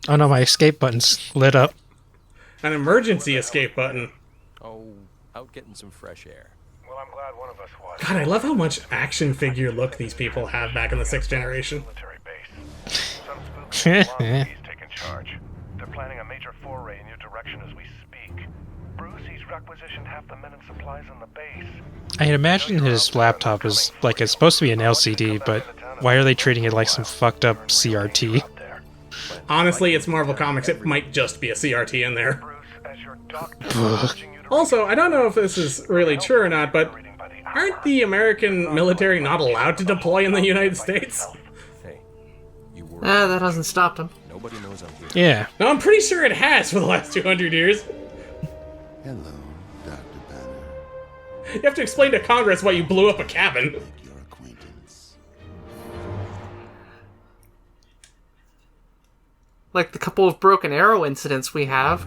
Oh no, my escape button's lit up. An emergency escape button. Oh, out getting some fresh air. Well, I'm glad one of us was. God, I love how much action figure look these people have back in the 6th generation. Military base. Some spooks taking charge. They're planning a major foray in your direction as we speak. Bruce, he's requisitioned half the men and supplies on the base. I had imagined his laptop is like it's supposed to be an LCD, but why are they treating it like some fucked up CRT? Honestly, it's Marvel Comics. It might just be a CRT in there. Bruce, as your doctor, Also, I don't know if this is really true or not, but aren't the American military not allowed to deploy in the United States? Hey, you worry. That hasn't stopped him. Nobody knows I'm here. Yeah. No, I'm pretty sure it has for the last 200 years. Hello, Dr. Banner. You have to explain to Congress why you blew up a cabin. Make your acquaintance. Like the couple of broken arrow incidents we have.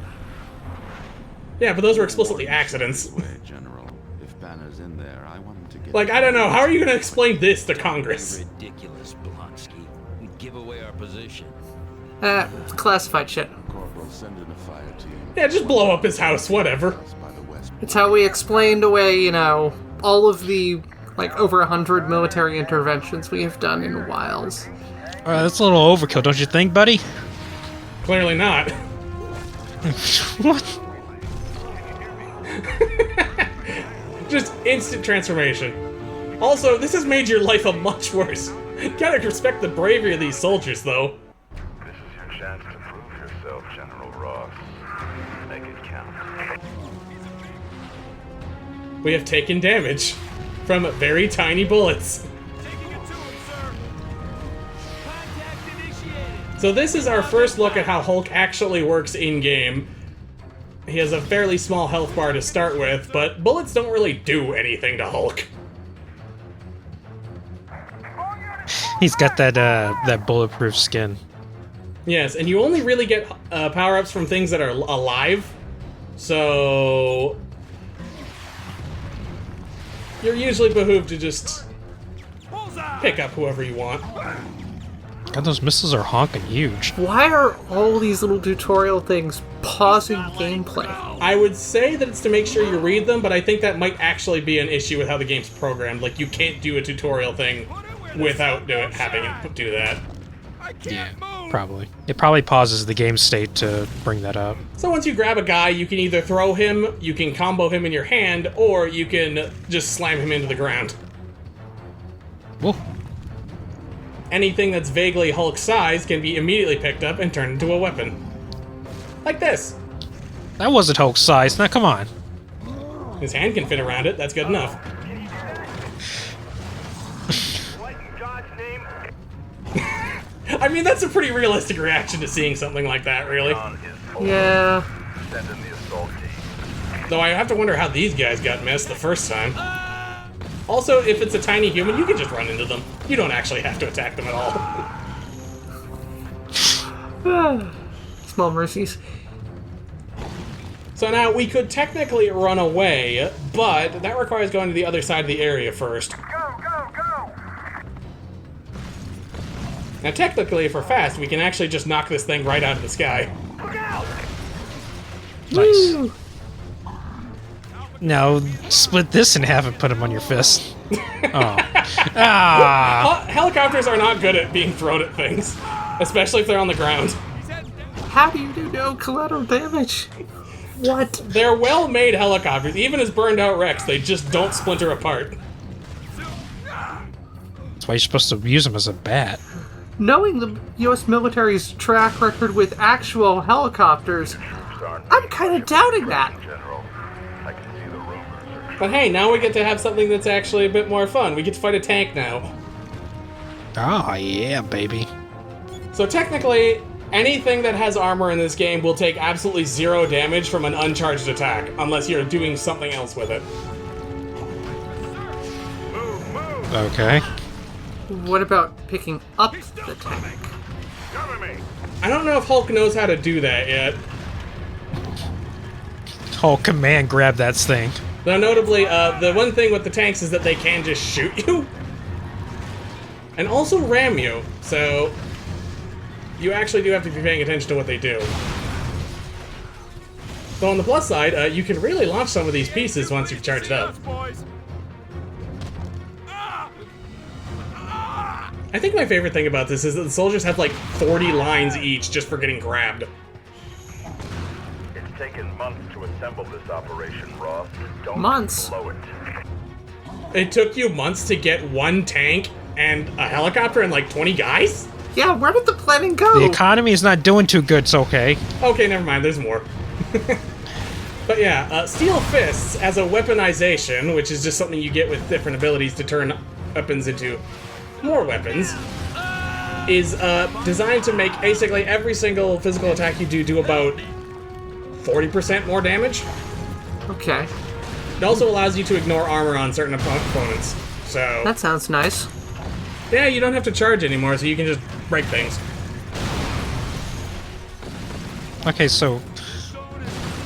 Yeah, but those were explicitly accidents. Wait, General. If Banner's in there, I want him to get... Like, I don't know, how are you gonna explain this to Congress? Ridiculous, Blonsky. We'd give away our position. Classified shit. Corporal, send in a fire team. Yeah, just blow up his house, whatever. By the west. It's how we explained away, you know, all of the, like, over 100 military interventions we have done in Wiles. That's a little overkill, don't you think, buddy? Clearly not. What? Just instant transformation. Also, this has made your life a much worse. Gotta respect the bravery of these soldiers, though. this is your chance to prove yourself, General Ross. Make it count. We have taken damage from very tiny bullets. So this is our first look at how Hulk actually works in-game. He has a fairly small health bar to start with, but bullets don't really do anything to Hulk. He's got that bulletproof skin. Yes, and you only really get power-ups from things that are alive, so you're usually behooved to just pick up whoever you want. God, those missiles are honking huge. Why are all these little tutorial things pausing gameplay? I would say that it's to make sure you read them, but I think that might actually be an issue with how the game's programmed. Like, you can't do a tutorial thing without having it do that. Yeah, probably. It probably pauses the game state to bring that up. So once you grab a guy, you can either throw him, you can combo him in your hand, or you can just slam him into the ground. Whoa. Anything that's vaguely Hulk size can be immediately picked up and turned into a weapon. Like this. That wasn't Hulk size. Now, come on. His hand can fit around it, that's good enough. What in God's name? I mean, that's a pretty realistic reaction to seeing something like that, really. On his phone. Yeah. Send in the assault team. Though I have to wonder how these guys got missed the first time. Also, if it's a tiny human, you can just run into them. You don't actually have to attack them at all. Small mercies. So now, we could technically run away, but that requires going to the other side of the area first. Go, go, go! Now, technically, if we're fast, we can actually just knock this thing right out of the sky. Look out! Nice. Woo! Now, split this in half and put him on your fist. Oh. Ah! Helicopters are not good at being thrown at things, especially if they're on the ground. How do you do no collateral damage? What? They're well-made helicopters. Even as burned-out wrecks, they just don't splinter apart. That's why you're supposed to use him as a bat. Knowing the U.S. military's track record with actual helicopters, I'm kind of doubting that. General, I can see the rumors are But hey, now we get to have something that's actually a bit more fun. We get to fight a tank now. Oh, yeah, baby. So technically, anything that has armor in this game will take absolutely 0 damage from an uncharged attack, unless you're doing something else with it. Okay. What about picking up the tank? Cover me! I don't know if Hulk knows how to do that yet. Hulk command grab that thing. Though notably, the one thing with the tanks is that they can just shoot you. And also ram you, so you actually do have to be paying attention to what they do. Though on the plus side, you can really launch some of these pieces once you've charged up. I think my favorite thing about this is that the soldiers have like 40 lines each just for getting grabbed. It's taken months to assemble this operation, Ross. Don't Months? blow it. It took you months to get one tank and a helicopter and like 20 guys? Yeah, where did the planning go? The economy is not doing too good, so okay. Okay, never mind, there's more. But yeah, Steel Fists as a weaponization, which is just something you get with different abilities to turn weapons into more weapons, is designed to make basically every single physical attack you do about 40% more damage. Okay, It also allows you to ignore armor on certain opponents. So, that sounds nice. yeah, you don't have to charge anymore, so you can just break things. Okay, so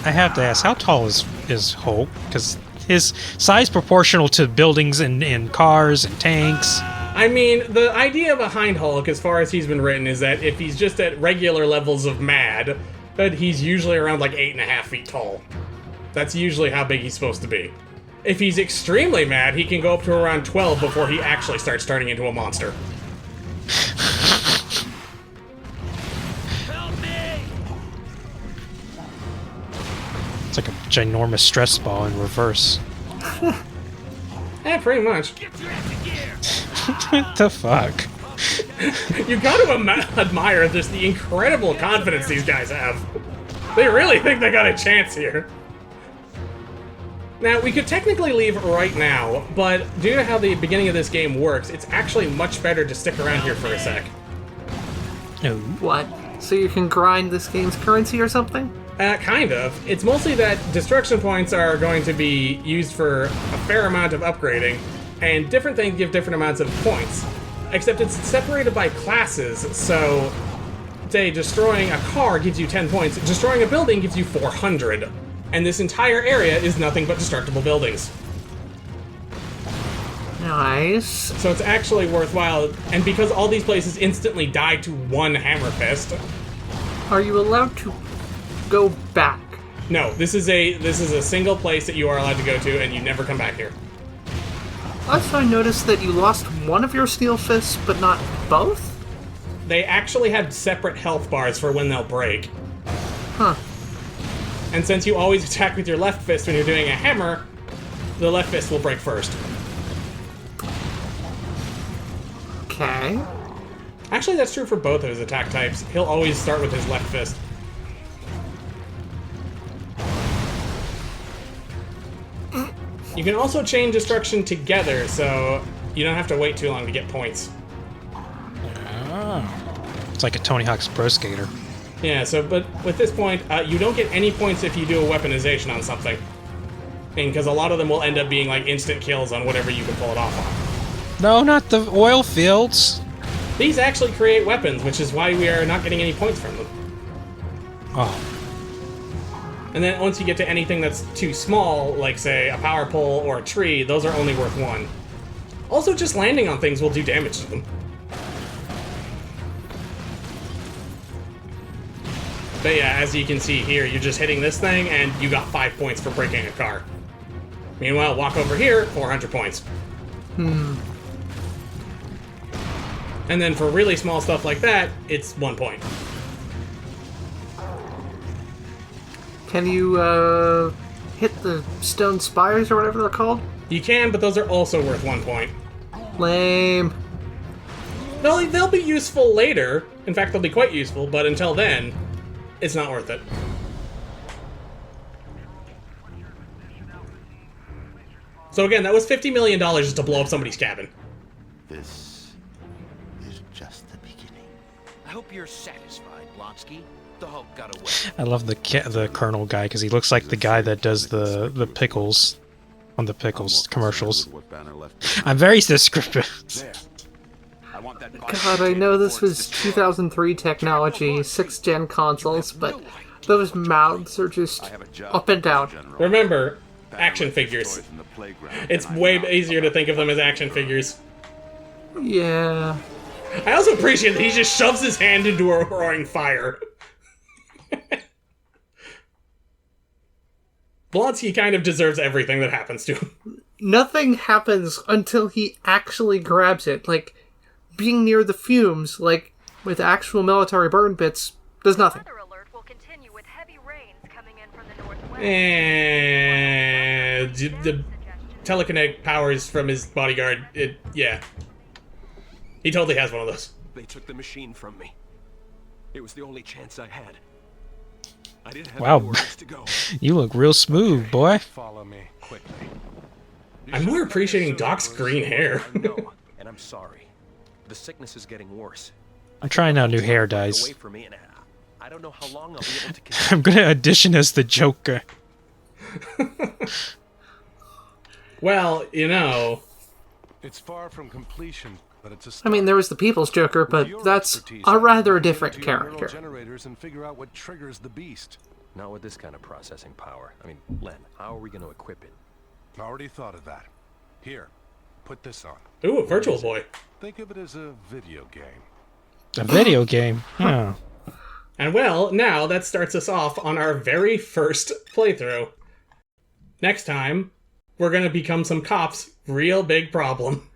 I have to ask, how tall is Hulk? Because his size proportional to buildings and cars and tanks. I mean, the idea behind Hulk, as far as he's been written, is that if he's just at regular levels of mad, that he's usually around like 8.5 feet tall. That's usually how big he's supposed to be. If he's extremely mad, he can go up to around 12 before he actually starts turning into a monster. It's like a ginormous stress ball in reverse. Yeah, pretty much. What the fuck? You gotta admire just the incredible confidence these guys have. They really think they got a chance here. Now, we could technically leave right now, but due to how the beginning of this game works, it's actually much better to stick around here for a sec. No. What? So you can grind this game's currency or something? Kind of. It's mostly that destruction points are going to be used for a fair amount of upgrading, and different things give different amounts of points. Except it's separated by classes, so say destroying a car gives you 10 points, destroying a building gives you 400. And this entire area is nothing but destructible buildings. Nice. So it's actually worthwhile, and because all these places instantly die to one hammer fist. Are you allowed to go back? No, this is a single place that you are allowed to go to, and you never come back here. Also, I noticed that you lost one of your steel fists, but not both? They actually have separate health bars for when they'll break. Huh. And since you always attack with your left fist when you're doing a hammer, the left fist will break first. Okay. Actually, that's true for both of his attack types. He'll always start with his left fist. You can also chain destruction together, so you don't have to wait too long to get points. It's like a Tony Hawk's Pro Skater. Yeah, so, but with this point, you don't get any points if you do a weaponization on something. Because a lot of them will end up being like instant kills on whatever you can pull it off on. No, not the oil fields. These actually create weapons, which is why we are not getting any points from them. Oh, And then once you get to anything that's too small, like say a power pole or a tree, those are only worth 1. Also, just landing on things will do damage to them. But yeah, as you can see here, you're just hitting this thing and you got 5 points for breaking a car. Meanwhile, walk over here, 400 points. And then for really small stuff like that, it's 1 point. Can you, hit the stone spires or whatever they're called? You can, but those are also worth 1 point. Lame. They'll be useful later. In fact, they'll be quite useful, but until then, it's not worth it. So again, that was $50 million just to blow up somebody's cabin. This is just the beginning. I hope you're satisfied, Blonsky. The Hulk got away. I love the Colonel guy because he looks like the guy that does the pickles on the pickles commercials. What Banner left. I'm very descriptive. There. I want that God, I know this was 2003 technology, 6th gen consoles, but those mouths are just up and down. Remember, action figures. It's way easier to think of them as action figures. Yeah. I also appreciate that he just shoves his hand into a roaring fire. Blonsky kind of deserves everything that happens to him. Nothing happens until he actually grabs it. Like, being near the fumes, like, with actual military burn bits, does nothing. Weather alert will continue with heavy rains coming in from the northwest. And the telekinetic powers from his bodyguard, yeah. He totally has one of those. They took the machine from me. It was the only chance I had. I didn't have Wow. anywhere else to go. You look real smooth, boy. Follow me quickly. I'm more appreciating Doc's green hair. No, and I'm sorry. The sickness is getting worse. I'm trying out new hair Away dyes. from me, and I don't know how long I'll be able to continue. I'm gonna audition as the Joker. Well, you know, It's far from completion, but it's a I start. mean, there was the People's Joker, but With your that's expertise, a I rather can different into your neural character. generators and figure out what triggers the beast. Not with this kind of processing power. I mean, Len, how are we going to equip it? Already thought of that. Here, put this on. ooh, a Virtual Boy. Think of it as a video game. A video game. Huh. And well, now that starts us off on our very first playthrough. Next time, we're gonna become some cops. Real big problem.